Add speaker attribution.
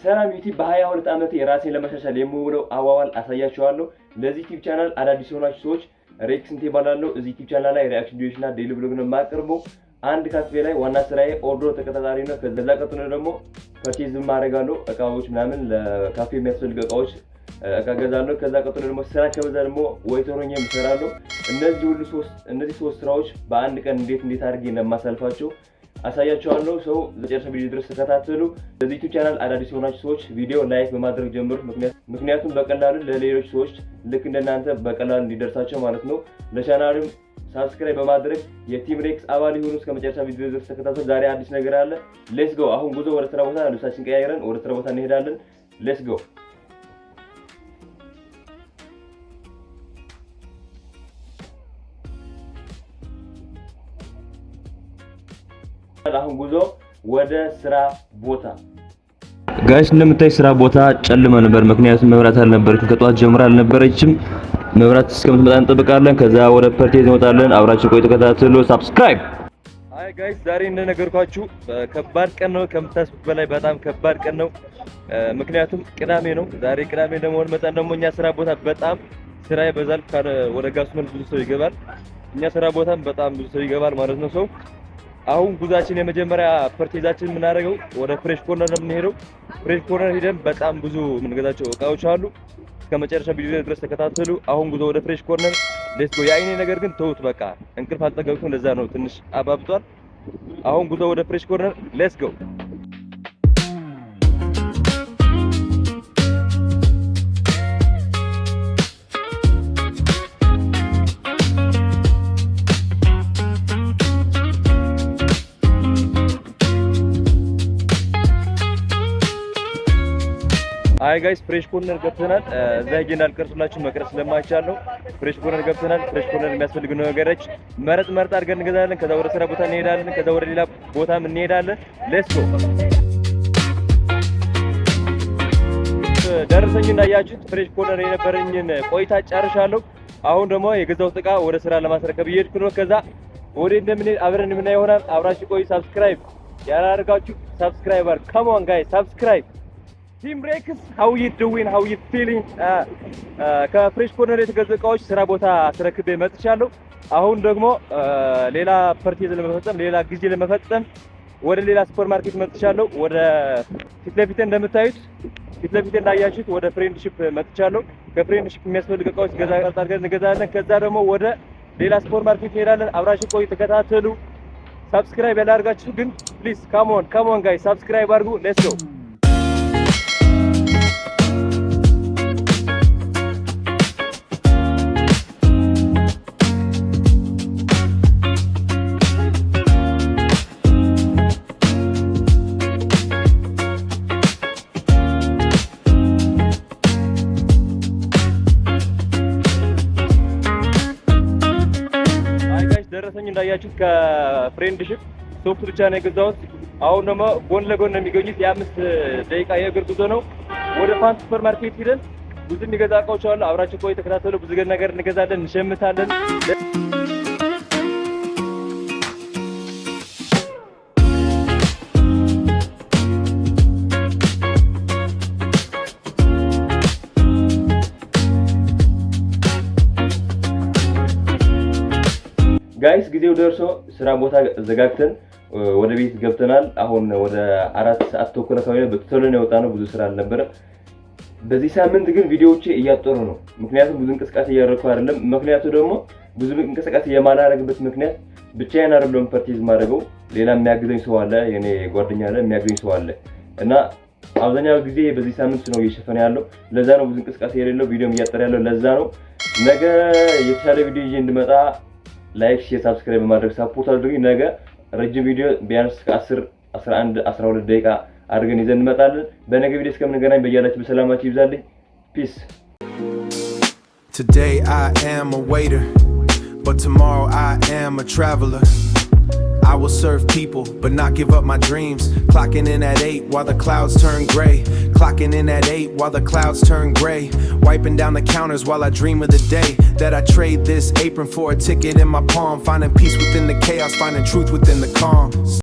Speaker 1: ሰላም ዩቲዩብ በ22 ዓመቴ ራሴን ለማሻሻል የምውለው አዋዋል አሳያችኋለሁ። ለዚህ ዩቲዩብ ቻናል አዳዲስ የሆናችሁ ሰዎች ሬክስ እንት ይባላለሁ። እዚህ ዩቲዩብ ቻናል ላይ ሪአክሽን ቪዲዮዎችና ዴይሊ ብሎግ ነው የማቀርበው። አንድ ካፌ ላይ ዋና ስራዬ ኦርደር ተከታታሪ ነው። ከዛ ቀጥሎ ደግሞ ፐርቼዝ ማድረጋለሁ። እቃዎች ምናምን ለካፌ የሚያስፈልጉ እቃዎች እቃ ገዛለሁ። ከዛ ቀጥሎ ደግሞ ስራ ከበዛ ደግሞ ዌይተር ሆኜ እሰራለሁ። እነዚህ ሶስት ስራዎች በአንድ ቀን እንዴት አድርጌ እንደማሳልፋቸው አሳያችኋለሁ። ሰው መጨረሻ ቪዲዮ ድረስ ተከታተሉ። ለዚህ ዩቲዩብ ቻናል አዳዲስ የሆናችሁ ሰዎች ቪዲዮ ላይክ በማድረግ ጀምሩት። ምክንያቱም በቀላሉ ለሌሎች ሰዎች ልክ እንደናንተ በቀላሉ እንዲደርሳቸው ማለት ነው። ለቻናሉም ሰብስክራይብ በማድረግ የቲም ሬክስ አባል ይሁኑ። እስከ መጨረሻ ቪዲዮ ድረስ ተከታተሉ። ዛሬ አዲስ ነገር አለ። ሌትስ ጎ። አሁን ጉዞ ወደ ስራ ቦታ፣ ልብሳችን ቀያይረን ወደ ስራ ቦታ እንሄዳለን። ሌትስ ጎ። አሁን ጉዞ ወደ ስራ ቦታ። ጋይስ እንደምታይ ስራ ቦታ ጨለመ ነበር፣ ምክንያቱም መብራት አልነበረችም። ከጧት ጀምራ አልነበረችም። መብራት እስከምትመጣ እንጠብቃለን። ከዛ ወደ ፐርቼዝ እንወጣለን። አብራችሁ ቆይ ተከታተሉ። ሰብስክራይብ። አይ ጋይስ ዛሬ እንደነገርኳችሁ ከባድ ቀን ነው፣ ከምታስቡት በላይ በጣም ከባድ ቀን ነው። ምክንያቱም ቅዳሜ ነው። ዛሬ ቅዳሜ እንደመሆኑ መጠን ደግሞ እኛ ስራ ቦታ በጣም ስራ ይበዛል። ወደ ጋስመን ብዙ ሰው ይገባል። እኛ ስራ ቦታም በጣም ብዙ ሰው ይገባል ማለት ነው። ሰው አሁን ጉዛችን የመጀመሪያ ፐርቼዛችን የምናደርገው ወደ ፍሬሽ ኮርነር ነው የምንሄደው። ፍሬሽ ኮርነር ሄደን በጣም ብዙ የምንገዛቸው እቃዎች አሉ። እስከ መጨረሻ ቪዲዮ ድረስ ተከታተሉ። አሁን ጉዞ ወደ ፍሬሽ ኮርነር ሌትስ ጎ። የአይኔ ነገር ግን ተውት፣ በቃ እንቅልፍ አልጠገብኩም። ለዛ ነው ትንሽ አባብጧል። አሁን ጉዞ ወደ ፍሬሽ ኮርነር ሌትስ ጎ። አይ ጋይስ ፍሬሽ ኮርነር ገብተናል። እዛ ሄጄ እንዳልቀርጽላችሁ መቅረጽ ስለማይቻል ነው። ፍሬሽ ኮርነር ገብተናል። ፍሬሽ ኮርነር የሚያስፈልጉ ነገሮች መረጥ አድርገን እንገዛለን። ከዛ ወደ ስራ ቦታ እንሄዳለን። ከዛ ወደ ሌላ ቦታም እንሄዳለን። ሌትስ ጎ። ደረሰኝ እንዳያችሁት ፍሬሽ ኮርነር የነበረኝን ቆይታ ጨርሻለሁ። አሁን ደግሞ የገዛሁት እቃ ወደ ስራ ለማስረከብ እየሄድኩ ነው። ከዛ ወደ እንደምንሄድ አብረን የምናየው ይሆናል። አብራችሁ ቆይ። ሰብስክራይብ ያላደረጋችሁ ሰብስክራይብ አድርጉ። ካም ኦን ጋይስ ሰብስክራይብ። ቲም ሬክስ how you doing how you feeling? ከፍሬሽ ኮርነር የተገዙ እቃዎች ስራ ቦታ አስረክቤ መጥቻለሁ። አሁን ደግሞ ሌላ ፐርቼዝ ለመፈጸም ሌላ ጊዜ ለመፈጸም ወደ ሌላ ሱፐር ማርኬት መጥቻለሁ። ወደ ፊት ለፊት እንደምታዩት ፊት ለፊት እንዳያችሁት ወደ ፍሬንድሺፕ መጥቻለሁ። ከፍሬንድሺፕ የሚያስፈልጉ እቃዎች ገዛ አድርገን እንገዛለን። ከዛ ደግሞ ወደ ሌላ ሱፐር ማርኬት እንሄዳለን። አብራችሁ ቆይ ተከታተሉ። ሰብስክራይብ ያላደርጋችሁ ግን ፕሊዝ come on guys ሰብስክራይብ አድርጉ። ሌትስ ጎ። ደረሰኝ እንዳያችሁት ከፍሬንድሺፕ ሶፍት ብቻ ነው የገዛሁት። አሁን ደግሞ ጎን ለጎን የሚገኙት የ5 ደቂቃ የእግር ጉዞ ነው። ወደ ፋንት ሱፐር ማርኬት ሄደን ብዙ የሚገዛ እቃዎች አሉ። አብራችሁ ቆይ ተከታተሉ። ብዙ ነገር እንገዛለን፣ እንሸምታለን። ጋይስ ጊዜው ደርሶ ስራ ቦታ ዘጋግተን ወደ ቤት ገብተናል። አሁን ወደ 4 ሰዓት ተኩል አካባቢ በተቶለን የወጣነው፣ ብዙ ስራ አልነበረ። በዚህ ሳምንት ግን ቪዲዮዎቼ እያጠሩ ነው። ምክንያቱም ብዙ እንቅስቃሴ እያደረኩ አይደለም። ምክንያቱ ደግሞ ብዙ እንቅስቃሴ የማላደርግበት ምክንያት ብቻዬን አይደለም ፐርቼዝ ማድረገው፣ ሌላ የሚያግዘኝ ሰው አለ፣ የኔ ጓደኛ አለ የሚያግዘኝ ሰው አለ እና አብዛኛው ጊዜ በዚህ ሳምንት ነው እየሸፈነ ያለው። ለዛ ነው ብዙ እንቅስቃሴ የሌለው፣ ቪዲዮም እያጠረ ያለው ለዛ ነው። ነገ የተሻለ ቪዲዮ ይዤ እንድመጣ ላይክ፣ ሼር፣ ሰብስክራይብ በማድረግ ሰፖርት አድርጉኝ። ነገ ረጅም ቪዲዮ ቢያንስ ከ10፣ 11፣ 12 ደቂቃ አድርገን ይዘን እንመጣለን። በነገ ቪዲዮ እስከምንገናኝ በያላችሁ በሰላማችሁ ይብዛልኝ። ፒስ።
Speaker 2: Today I am a waiter, but tomorrow I am a traveler. I will serve people, but not give up my dreams. Clocking in at 8 while the clouds turn gray. Clocking in at 8 while the clouds turn gray. Wiping down the counters while I dream of the day that I trade this apron for a ticket in my palm. Finding peace within the chaos, finding truth within the calm.